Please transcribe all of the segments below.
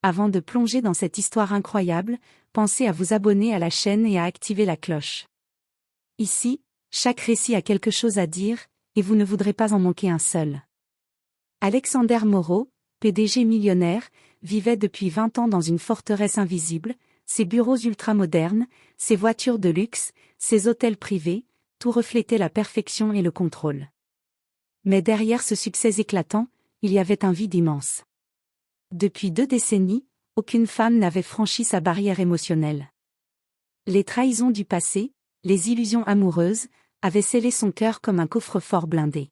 Avant de plonger dans cette histoire incroyable, pensez à vous abonner à la chaîne et à activer la cloche. Ici, chaque récit a quelque chose à dire, et vous ne voudrez pas en manquer un seul. Alexander Moreau, PDG millionnaire, vivait depuis 20 ans dans une forteresse invisible, ses bureaux ultramodernes, ses voitures de luxe, ses hôtels privés, tout reflétait la perfection et le contrôle. Mais derrière ce succès éclatant, il y avait un vide immense. Depuis 2 décennies, aucune femme n'avait franchi sa barrière émotionnelle. Les trahisons du passé, les illusions amoureuses, avaient scellé son cœur comme un coffre-fort blindé.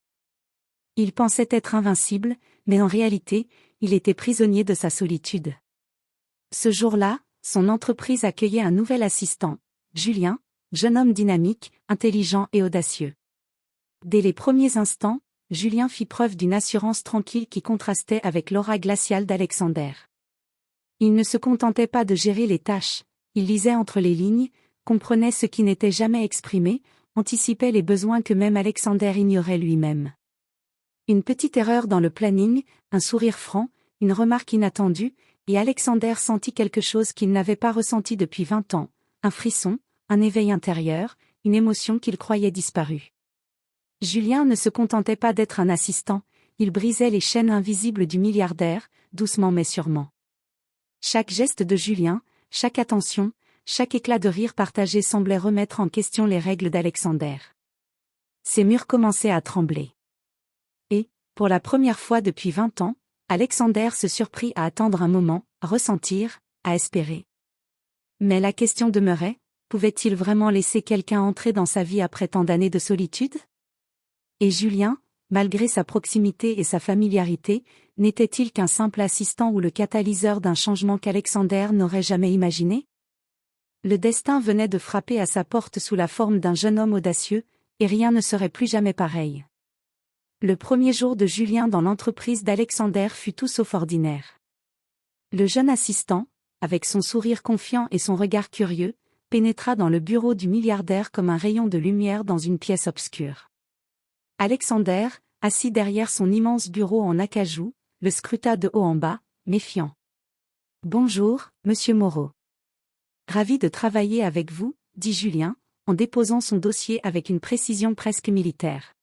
Il pensait être invincible, mais en réalité, il était prisonnier de sa solitude. Ce jour-là, son entreprise accueillait un nouvel assistant, Julien, jeune homme dynamique, intelligent et audacieux. Dès les premiers instants, Julien fit preuve d'une assurance tranquille qui contrastait avec l'aura glaciale d'Alexander. Il ne se contentait pas de gérer les tâches, il lisait entre les lignes, comprenait ce qui n'était jamais exprimé, anticipait les besoins que même Alexander ignorait lui-même. Une petite erreur dans le planning, un sourire franc, une remarque inattendue, et Alexander sentit quelque chose qu'il n'avait pas ressenti depuis 20 ans, un frisson, un éveil intérieur, une émotion qu'il croyait disparue. Julien ne se contentait pas d'être un assistant, il brisait les chaînes invisibles du milliardaire, doucement mais sûrement. Chaque geste de Julien, chaque attention, chaque éclat de rire partagé semblait remettre en question les règles d'Alexander. Ses murs commençaient à trembler. Et, pour la première fois depuis 20 ans, Alexander se surprit à attendre un moment, à ressentir, à espérer. Mais la question demeurait, pouvait-il vraiment laisser quelqu'un entrer dans sa vie après tant d'années de solitude ? Et Julien, malgré sa proximité et sa familiarité, n'était-il qu'un simple assistant ou le catalyseur d'un changement qu'Alexander n'aurait jamais imaginé ? Le destin venait de frapper à sa porte sous la forme d'un jeune homme audacieux, et rien ne serait plus jamais pareil. Le premier jour de Julien dans l'entreprise d'Alexander fut tout sauf ordinaire. Le jeune assistant, avec son sourire confiant et son regard curieux, pénétra dans le bureau du milliardaire comme un rayon de lumière dans une pièce obscure. Alexander, assis derrière son immense bureau en acajou, le scruta de haut en bas, méfiant. « Bonjour, monsieur Moreau. Ravi de travailler avec vous, dit Julien, en déposant son dossier avec une précision presque militaire.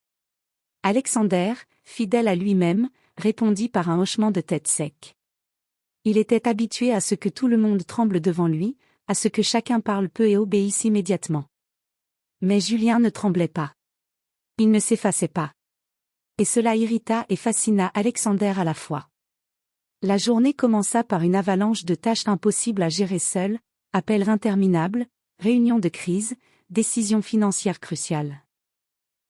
Alexander, fidèle à lui-même, répondit par un hochement de tête sec. Il était habitué à ce que tout le monde tremble devant lui, à ce que chacun parle peu et obéisse immédiatement. Mais Julien ne tremblait pas. Il ne s'effaçait pas. Et cela irrita et fascina Alexander à la fois. La journée commença par une avalanche de tâches impossibles à gérer seul, appels interminables, réunions de crise, décisions financières cruciales.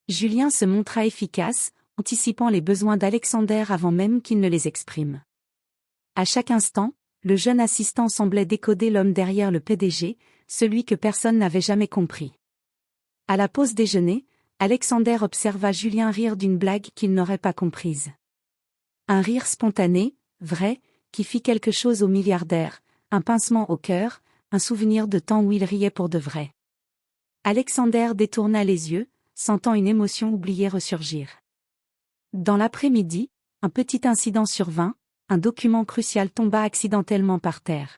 Julien se montra efficace, anticipant les besoins d'Alexander avant même qu'il ne les exprime. À chaque instant, le jeune assistant semblait décoder l'homme derrière le PDG, celui que personne n'avait jamais compris. À la pause déjeuner, Alexander observa Julien rire d'une blague qu'il n'aurait pas comprise. Un rire spontané, vrai, qui fit quelque chose au milliardaire, un pincement au cœur, un souvenir de temps où il riait pour de vrai. Alexander détourna les yeux, sentant une émotion oubliée ressurgir. Dans l'après-midi, un petit incident survint, un document crucial tomba accidentellement par terre.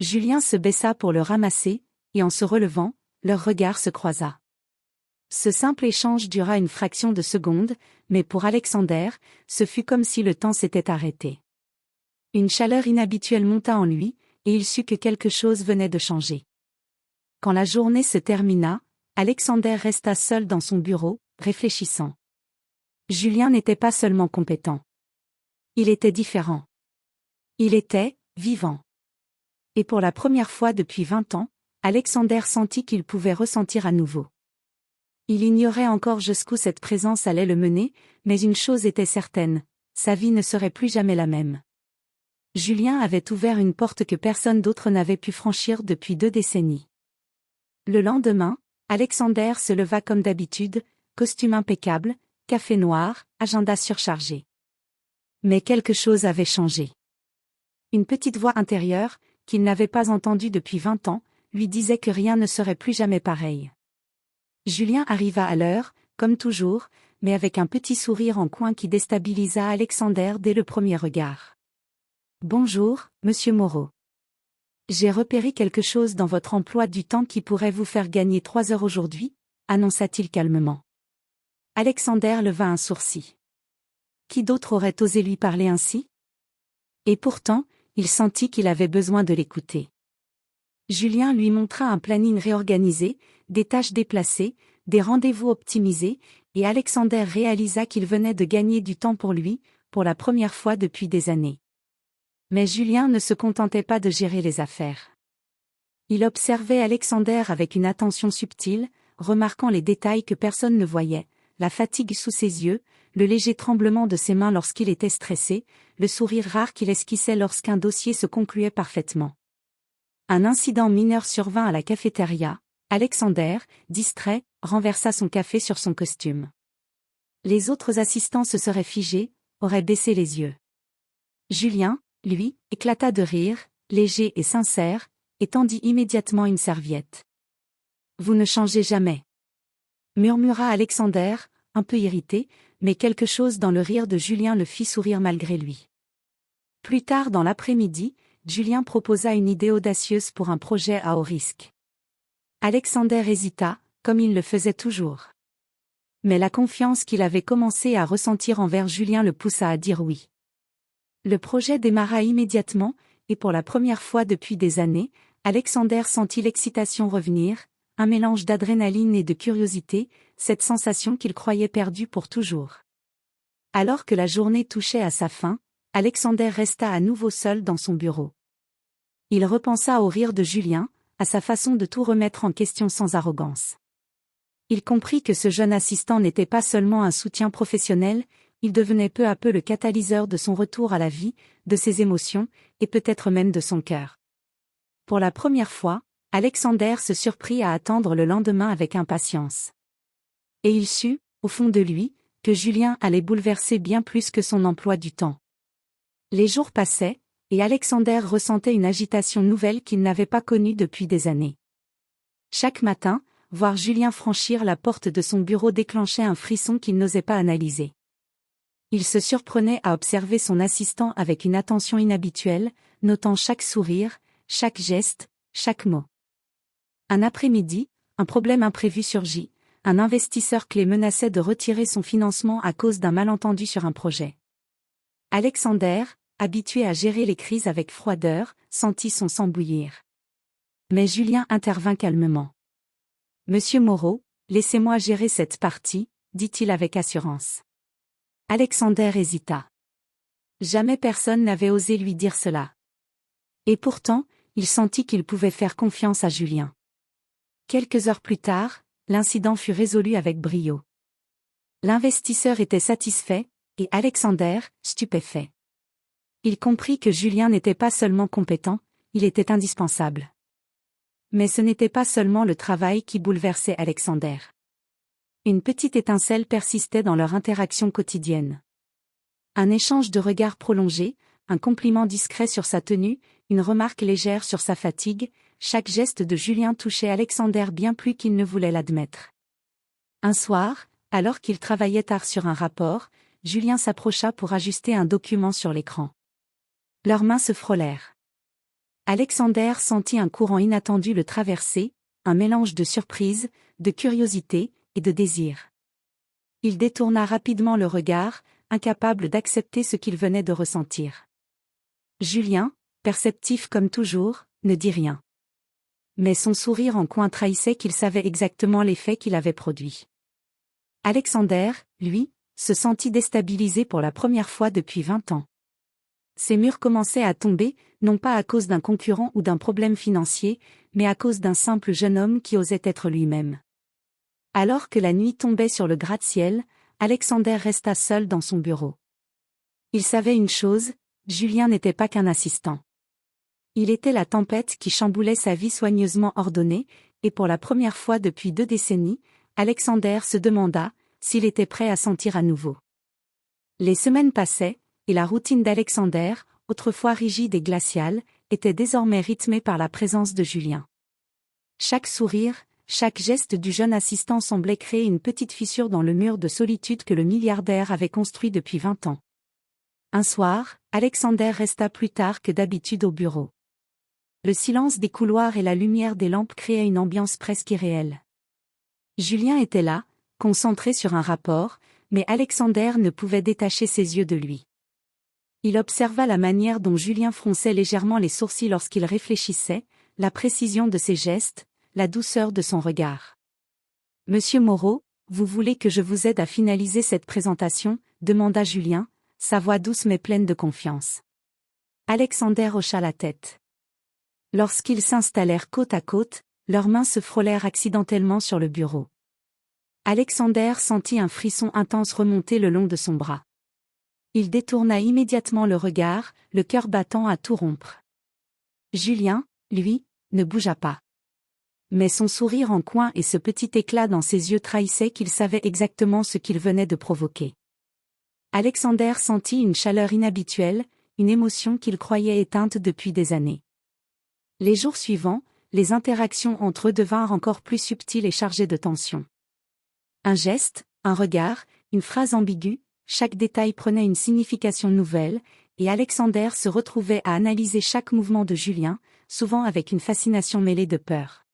Julien se baissa pour le ramasser, et en se relevant, leur regard se croisa. Ce simple échange dura une fraction de seconde, mais pour Alexander, ce fut comme si le temps s'était arrêté. Une chaleur inhabituelle monta en lui, et il sut que quelque chose venait de changer. Quand la journée se termina, Alexander resta seul dans son bureau, réfléchissant. Julien n'était pas seulement compétent. Il était différent. Il était vivant. Et pour la première fois depuis 20 ans, Alexander sentit qu'il pouvait ressentir à nouveau. Il ignorait encore jusqu'où cette présence allait le mener, mais une chose était certaine, sa vie ne serait plus jamais la même. Julien avait ouvert une porte que personne d'autre n'avait pu franchir depuis 2 décennies. Le lendemain, Alexander se leva comme d'habitude, costume impeccable, café noir, agenda surchargé. Mais quelque chose avait changé. Une petite voix intérieure, qu'il n'avait pas entendue depuis 20 ans, lui disait que rien ne serait plus jamais pareil. Julien arriva à l'heure, comme toujours, mais avec un petit sourire en coin qui déstabilisa Alexander dès le premier regard. Bonjour, monsieur Moreau. J'ai repéré quelque chose dans votre emploi du temps qui pourrait vous faire gagner 3 heures aujourd'hui, annonça-t-il calmement. Alexander leva un sourcil. Qui d'autre aurait osé lui parler ainsi? Et pourtant, il sentit qu'il avait besoin de l'écouter. Julien lui montra un planning réorganisé, des tâches déplacées, des rendez-vous optimisés, et Alexander réalisa qu'il venait de gagner du temps pour lui, pour la première fois depuis des années. Mais Julien ne se contentait pas de gérer les affaires. Il observait Alexander avec une attention subtile, remarquant les détails que personne ne voyait, la fatigue sous ses yeux, le léger tremblement de ses mains lorsqu'il était stressé, le sourire rare qu'il esquissait lorsqu'un dossier se concluait parfaitement. Un incident mineur survint à la cafétéria. Alexander, distrait, renversa son café sur son costume. Les autres assistants se seraient figés, auraient baissé les yeux. Julien, lui, éclata de rire, léger et sincère, et tendit immédiatement une serviette. « Vous ne changez jamais » murmura Alexander, un peu irrité, mais quelque chose dans le rire de Julien le fit sourire malgré lui. Plus tard dans l'après-midi, Julien proposa une idée audacieuse pour un projet à haut risque. Alexander hésita, comme il le faisait toujours. Mais la confiance qu'il avait commencé à ressentir envers Julien le poussa à dire oui. Le projet démarra immédiatement, et pour la première fois depuis des années, Alexander sentit l'excitation revenir, un mélange d'adrénaline et de curiosité, cette sensation qu'il croyait perdue pour toujours. Alors que la journée touchait à sa fin, Alexander resta à nouveau seul dans son bureau. Il repensa au rire de Julien, à sa façon de tout remettre en question sans arrogance. Il comprit que ce jeune assistant n'était pas seulement un soutien professionnel, il devenait peu à peu le catalyseur de son retour à la vie, de ses émotions, et peut-être même de son cœur. Pour la première fois, Alexander se surprit à attendre le lendemain avec impatience. Et il sut, au fond de lui, que Julien allait bouleverser bien plus que son emploi du temps. Les jours passaient, et Alexander ressentait une agitation nouvelle qu'il n'avait pas connue depuis des années. Chaque matin, voir Julien franchir la porte de son bureau déclenchait un frisson qu'il n'osait pas analyser. Il se surprenait à observer son assistant avec une attention inhabituelle, notant chaque sourire, chaque geste, chaque mot. Un après-midi, un problème imprévu surgit, un investisseur clé menaçait de retirer son financement à cause d'un malentendu sur un projet. Alexander, habitué à gérer les crises avec froideur, sentit son sang bouillir. Mais Julien intervint calmement. « Monsieur Moreau, laissez-moi gérer cette partie, » dit-il avec assurance. Alexander hésita. Jamais personne n'avait osé lui dire cela. Et pourtant, il sentit qu'il pouvait faire confiance à Julien. Quelques heures plus tard, l'incident fut résolu avec brio. L'investisseur était satisfait, et Alexander, stupéfait. Il comprit que Julien n'était pas seulement compétent, il était indispensable. Mais ce n'était pas seulement le travail qui bouleversait Alexander. Une petite étincelle persistait dans leur interaction quotidienne. Un échange de regards prolongés, un compliment discret sur sa tenue, une remarque légère sur sa fatigue, chaque geste de Julien touchait Alexander bien plus qu'il ne voulait l'admettre. Un soir, alors qu'il travaillait tard sur un rapport, Julien s'approcha pour ajuster un document sur l'écran. Leurs mains se frôlèrent. Alexander sentit un courant inattendu le traverser, un mélange de surprise, de curiosité et de désir. Il détourna rapidement le regard, incapable d'accepter ce qu'il venait de ressentir. Julien, perceptif comme toujours, ne dit rien. Mais son sourire en coin trahissait qu'il savait exactement l'effet qu'il avait produit. Alexander, lui, se sentit déstabilisé pour la première fois depuis 20 ans. Ses murs commençaient à tomber, non pas à cause d'un concurrent ou d'un problème financier, mais à cause d'un simple jeune homme qui osait être lui-même. Alors que la nuit tombait sur le gratte-ciel, Alexander resta seul dans son bureau. Il savait une chose, Julien n'était pas qu'un assistant. Il était la tempête qui chamboulait sa vie soigneusement ordonnée, et pour la première fois depuis 2 décennies, Alexander se demanda s'il était prêt à sentir à nouveau. Les semaines passaient, et la routine d'Alexander, autrefois rigide et glaciale, était désormais rythmée par la présence de Julien. Chaque sourire, chaque geste du jeune assistant semblait créer une petite fissure dans le mur de solitude que le milliardaire avait construit depuis 20 ans. Un soir, Alexander resta plus tard que d'habitude au bureau. Le silence des couloirs et la lumière des lampes créaient une ambiance presque irréelle. Julien était là, concentré sur un rapport, mais Alexander ne pouvait détacher ses yeux de lui. Il observa la manière dont Julien fronçait légèrement les sourcils lorsqu'il réfléchissait, la précision de ses gestes, la douceur de son regard. « Monsieur Moreau, vous voulez que je vous aide à finaliser cette présentation ?» demanda Julien, sa voix douce mais pleine de confiance. Alexander hocha la tête. Lorsqu'ils s'installèrent côte à côte, leurs mains se frôlèrent accidentellement sur le bureau. Alexander sentit un frisson intense remonter le long de son bras. Il détourna immédiatement le regard, le cœur battant à tout rompre. Julien, lui, ne bougea pas. Mais son sourire en coin et ce petit éclat dans ses yeux trahissaient qu'il savait exactement ce qu'il venait de provoquer. Alexander sentit une chaleur inhabituelle, une émotion qu'il croyait éteinte depuis des années. Les jours suivants, les interactions entre eux devinrent encore plus subtiles et chargées de tension. Un geste, un regard, une phrase ambiguë, chaque détail prenait une signification nouvelle, et Alexander se retrouvait à analyser chaque mouvement de Julien, souvent avec une fascination mêlée de peur.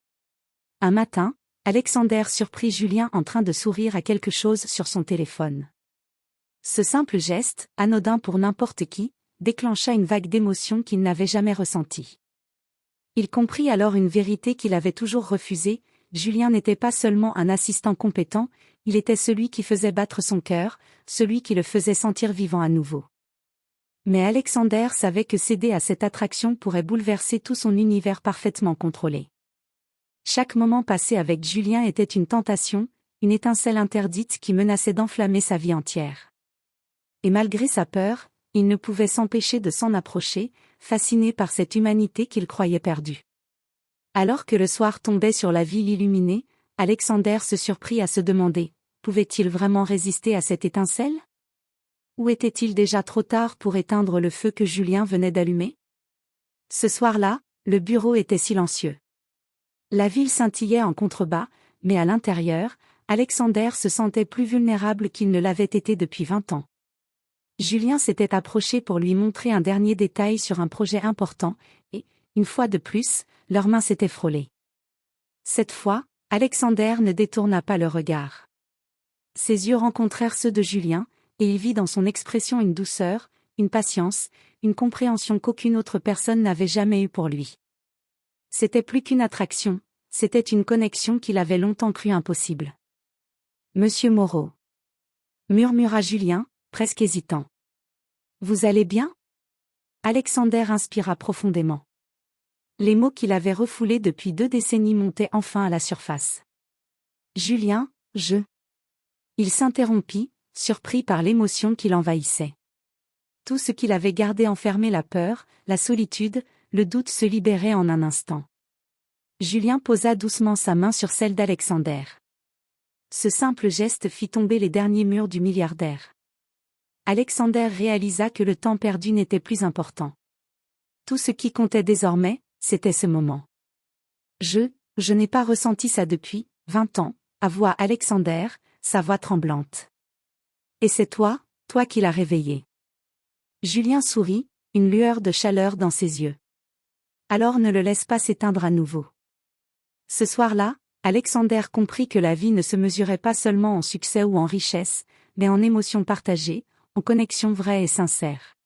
Un matin, Alexander surprit Julien en train de sourire à quelque chose sur son téléphone. Ce simple geste, anodin pour n'importe qui, déclencha une vague d'émotion qu'il n'avait jamais ressentie. Il comprit alors une vérité qu'il avait toujours refusée: Julien n'était pas seulement un assistant compétent, il était celui qui faisait battre son cœur, celui qui le faisait sentir vivant à nouveau. Mais Alexander savait que céder à cette attraction pourrait bouleverser tout son univers parfaitement contrôlé. Chaque moment passé avec Julien était une tentation, une étincelle interdite qui menaçait d'enflammer sa vie entière. Et malgré sa peur, il ne pouvait s'empêcher de s'en approcher, fasciné par cette humanité qu'il croyait perdue. Alors que le soir tombait sur la ville illuminée, Alexander se surprit à se demander, pouvait-il vraiment résister à cette étincelle? Ou était-il déjà trop tard pour éteindre le feu que Julien venait d'allumer? Ce soir-là, le bureau était silencieux. La ville scintillait en contrebas, mais à l'intérieur, Alexander se sentait plus vulnérable qu'il ne l'avait été depuis 20 ans. Julien s'était approché pour lui montrer un dernier détail sur un projet important, et, une fois de plus, leurs mains s'étaient frôlées. Cette fois, Alexander ne détourna pas le regard. Ses yeux rencontrèrent ceux de Julien, et il vit dans son expression une douceur, une patience, une compréhension qu'aucune autre personne n'avait jamais eue pour lui. C'était plus qu'une attraction, c'était une connexion qu'il avait longtemps cru impossible. « Monsieur Moreau » murmura Julien, presque hésitant. « Vous allez bien ?» Alexander inspira profondément. Les mots qu'il avait refoulés depuis 2 décennies montaient enfin à la surface. « Julien, je... » Il s'interrompit, surpris par l'émotion qui l'envahissait. Tout ce qu'il avait gardé enfermé, la peur, la solitude, le doute, se libérait en un instant. Julien posa doucement sa main sur celle d'Alexander. Ce simple geste fit tomber les derniers murs du milliardaire. Alexander réalisa que le temps perdu n'était plus important. Tout ce qui comptait désormais, c'était ce moment. Je n'ai pas ressenti ça depuis 20 ans, avoua Alexander, sa voix tremblante. Et c'est toi qui l'as réveillé. Julien sourit, une lueur de chaleur dans ses yeux. Alors ne le laisse pas s'éteindre à nouveau. Ce soir-là, Alexander comprit que la vie ne se mesurait pas seulement en succès ou en richesse, mais en émotions partagées, en connexions vraies et sincères.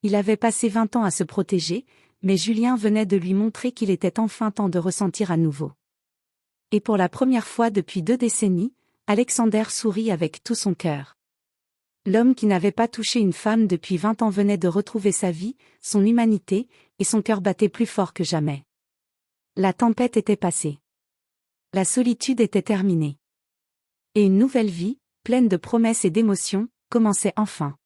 Il avait passé 20 ans à se protéger, mais Julien venait de lui montrer qu'il était enfin temps de ressentir à nouveau. Et pour la première fois depuis 2 décennies, Alexander sourit avec tout son cœur. L'homme qui n'avait pas touché une femme depuis 20 ans venait de retrouver sa vie, son humanité, et son cœur battait plus fort que jamais. La tempête était passée. La solitude était terminée. Et une nouvelle vie, pleine de promesses et d'émotions, commençait enfin.